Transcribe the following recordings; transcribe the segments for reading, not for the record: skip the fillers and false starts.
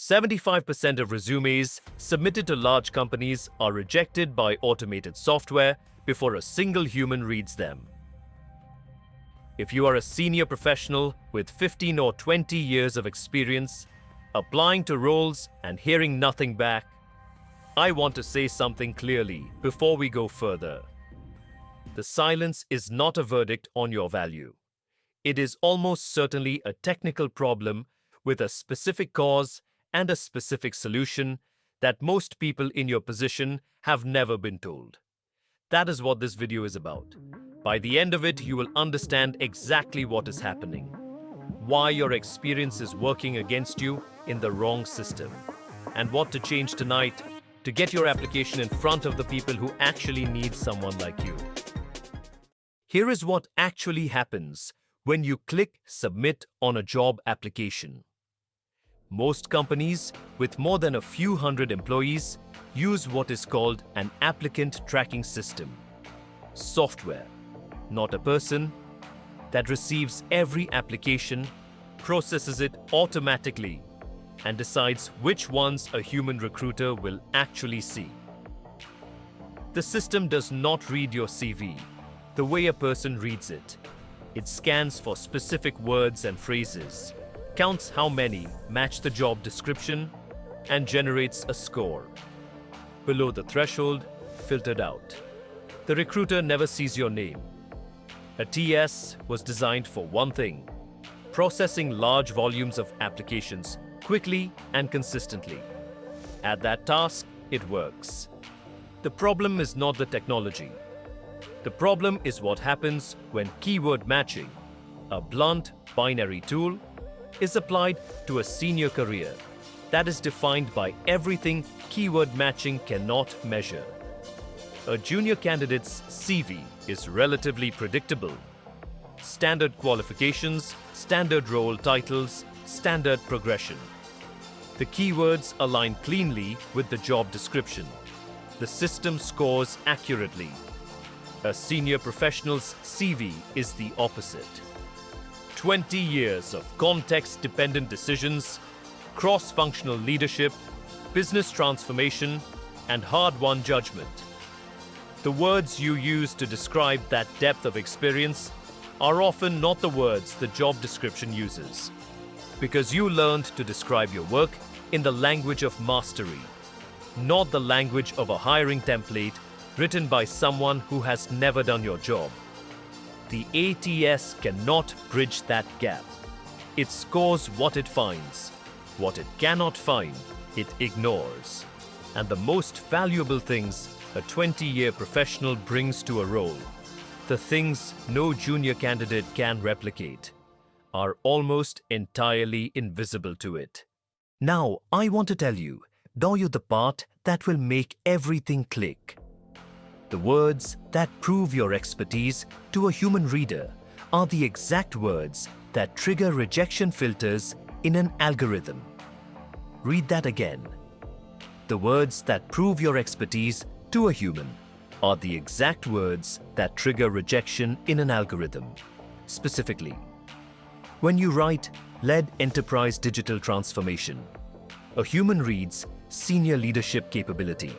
75% of resumes submitted to large companies are rejected by automated software before a single human reads them. If you are a senior professional with 15 or 20 years of experience, applying to roles and hearing nothing back, I want to say something clearly before we go further. The silence is not a verdict on your value. It is almost certainly a technical problem with a specific cause and a specific solution that most people in your position have never been told. That is what this video is about. By the end of it, you will understand exactly what is happening, why your experience is working against you in the wrong system, and what to change tonight to get your application in front of the people who actually need someone like you. Here is what actually happens when you click Submit on a job application. Most companies with more than a few hundred employees use what is called an applicant tracking system. Software, not a person, that receives every application, processes it automatically, and decides which ones a human recruiter will actually see. The system does not read your CV the way a person reads it. It scans for specific words and phrases, counts how many match the job description, and generates a score. Below the threshold, filtered out. The recruiter never sees your name. A TS was designed for one thing: processing large volumes of applications quickly and consistently. At that task, it works. The problem is not the technology. The problem is what happens when keyword matching, a blunt binary tool, is applied to a senior career that is defined by everything keyword matching cannot measure. A junior candidate's CV is relatively predictable. Standard qualifications, standard role titles, standard progression. The keywords align cleanly with the job description. The system scores accurately. A senior professional's CV is the opposite. 20 years of context-dependent decisions, cross-functional leadership, business transformation, and hard-won judgment. The words you use to describe that depth of experience are often not the words the job description uses, because you learned to describe your work in the language of mastery, not the language of a hiring template written by someone who has never done your job. The ATS cannot bridge that gap. It scores what it finds. What it cannot find, it ignores. And the most valuable things a 20-year professional brings to a role, the things no junior candidate can replicate, are almost entirely invisible to it. Now, I want to tell you the part that will make everything click. The words that prove your expertise to a human reader are the exact words that trigger rejection filters in an algorithm. Read that again. The words that prove your expertise to a human are the exact words that trigger rejection in an algorithm. Specifically, when you write "led enterprise digital transformation," a human reads "senior leadership capability."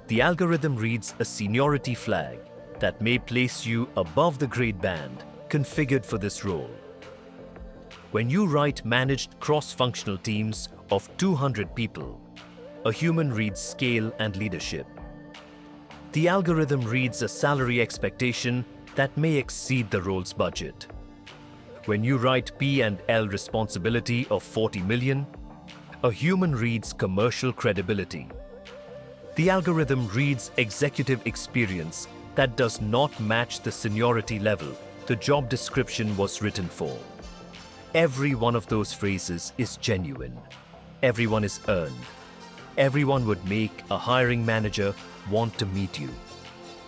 The algorithm reads a seniority flag that may place you above the grade band configured for this role. When you write "managed cross-functional teams of 200 people," a human reads scale and leadership. The algorithm reads a salary expectation that may exceed the role's budget. When you write P&L responsibility of 40 million, a human reads commercial credibility. The algorithm reads executive experience that does not match the seniority level the job description was written for. Every one of those phrases is genuine. Everyone is earned. Everyone would make a hiring manager want to meet you.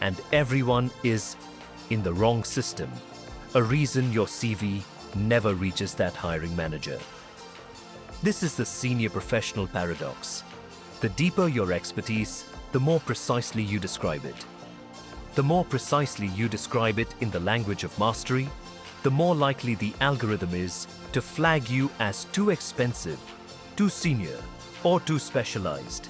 And everyone is in the wrong system, a reason your CV never reaches that hiring manager. This is the senior professional paradox. The deeper your expertise, the more precisely you describe it. The more precisely you describe it in the language of mastery, the more likely the algorithm is to flag you as too expensive, too senior, or too specialized.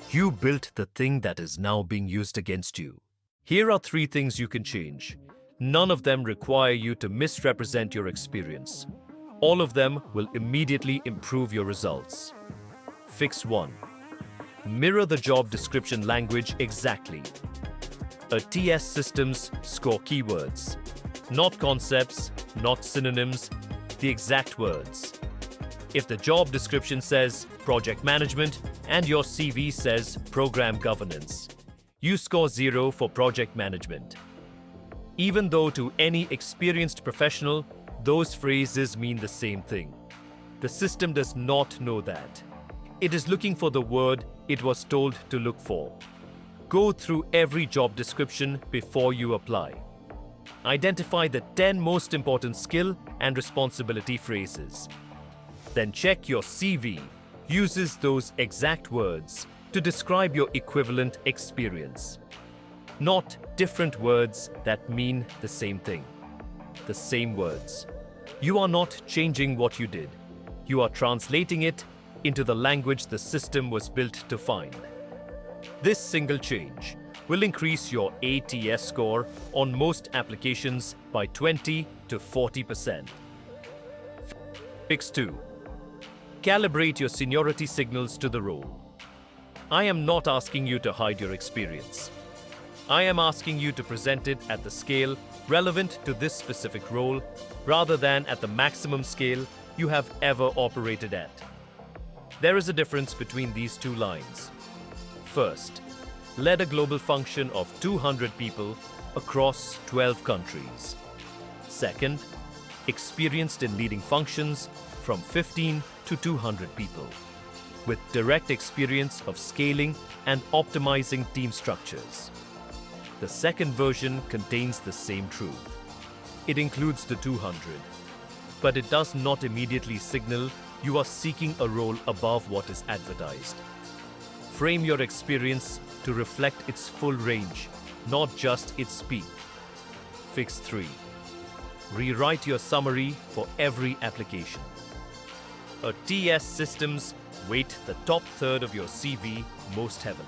You built the thing that is now being used against you. Here are 3 things you can change. None of them require you to misrepresent your experience. All of them will immediately improve your results. Fix 1. Mirror the job description language exactly. A TS systems score keywords, not concepts, not synonyms, the exact words. If the job description says project management and your CV says program governance, you score 0 for project management. Even though to any experienced professional, those phrases mean the same thing. The system does not know that. It is looking for the word it was told to look for. Go through every job description before you apply. Identify the 10 most important skill and responsibility phrases. Then check your CV uses those exact words to describe your equivalent experience. Not different words that mean the same thing. The same words. You are not changing what you did. You are translating it into the language the system was built to find. This single change will increase your ATS score on most applications by 20 to 40%. Fix 2. Calibrate your seniority signals to the role. I am not asking you to hide your experience. I am asking you to present it at the scale relevant to this specific role rather than at the maximum scale you have ever operated at. There is a difference between these 2 lines. First, led a global function of 200 people across 12 countries. Second, experienced in leading functions from 15 to 200 people, with direct experience of scaling and optimizing team structures. The second version contains the same truth. It includes the 200, but it does not immediately signal you are seeking a role above what is advertised. Frame your experience to reflect its full range, not just its peak. Fix 3. Rewrite your summary for every application. A TS systems weight the top third of your CV most heavily.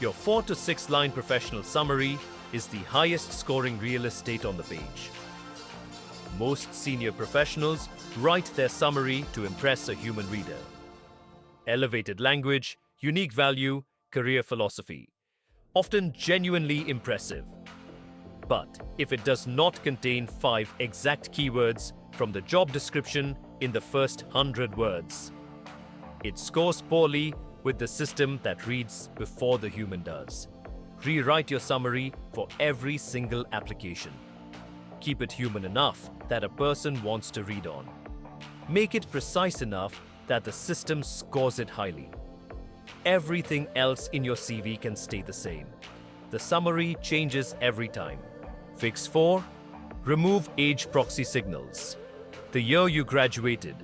Your 4 to 6 line professional summary is the highest scoring real estate on the page. Most senior professionals write their summary to impress a human reader. Elevated language, unique value, career philosophy. Often genuinely impressive. But if it does not contain 5 exact keywords from the job description in the first 100 words, it scores poorly with the system that reads before the human does. Rewrite your summary for every single application. Keep it human enough that a person wants to read on. Make it precise enough that the system scores it highly. Everything else in your CV can stay the same. The summary changes every time. Fix 4. Remove age proxy signals. The year you graduated,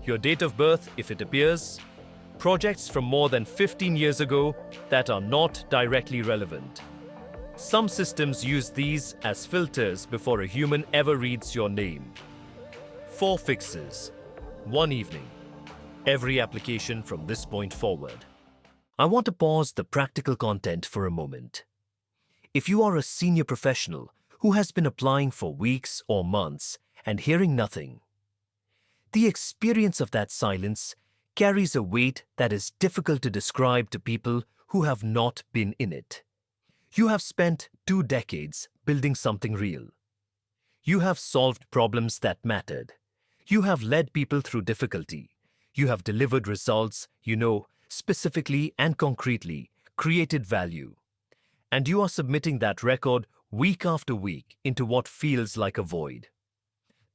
your date of birth if it appears, projects from more than 15 years ago that are not directly relevant. Some systems use these as filters before a human ever reads your name. 4 fixes. 1 evening. Every application from this point forward. I want to pause the practical content for a moment. If you are a senior professional who has been applying for weeks or months and hearing nothing, the experience of that silence carries a weight that is difficult to describe to people who have not been in it. You have spent 2 decades building something real. You have solved problems that mattered. You have led people through difficulty. You have delivered results you know specifically and concretely, created value. And you are submitting that record week after week into what feels like a void.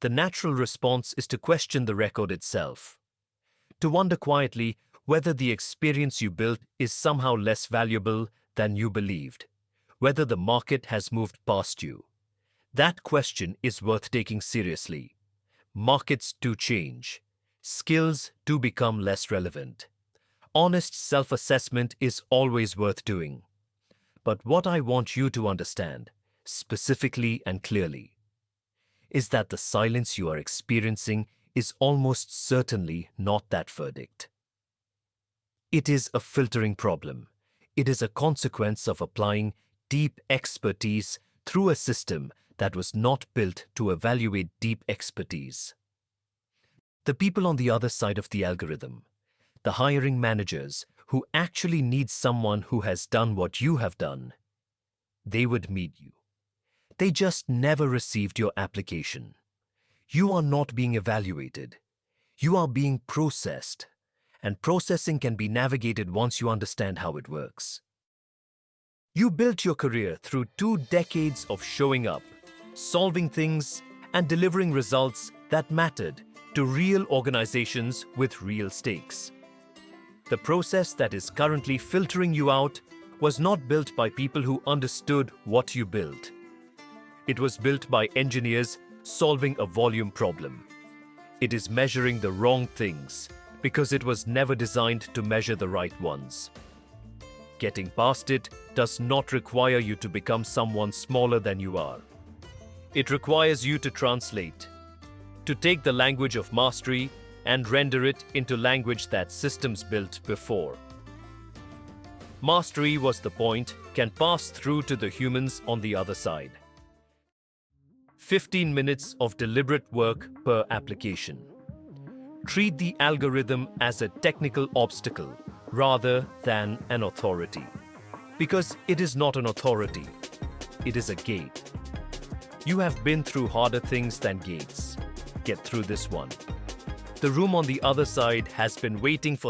The natural response is to question the record itself. To wonder quietly whether the experience you built is somehow less valuable than you believed. Whether the market has moved past you. That question is worth taking seriously. Markets do change. Skills do become less relevant. Honest self-assessment is always worth doing. But what I want you to understand, specifically and clearly, is that the silence you are experiencing is almost certainly not that verdict. It is a filtering problem. It is a consequence of applying deep expertise through a system that was not built to evaluate deep expertise. The people on the other side of the algorithm, the hiring managers who actually need someone who has done what you have done, they would meet you. They just never received your application. You are not being evaluated. You are being processed, and processing can be navigated once you understand how it works. You built your career through 2 decades of showing up, solving things, and delivering results that mattered to real organizations with real stakes. The process that is currently filtering you out was not built by people who understood what you built. It was built by engineers solving a volume problem. It is measuring the wrong things because it was never designed to measure the right ones. Getting past it does not require you to become someone smaller than you are. It requires you to translate, to take the language of mastery and render it into language that systems built before. Mastery was the point, can pass through to the humans on the other side. 15 minutes of deliberate work per application. Treat the algorithm as a technical obstacle rather than an authority. Because it is not an authority, it is a gate. You have been through harder things than gates. Get through this one. The room on the other side has been waiting for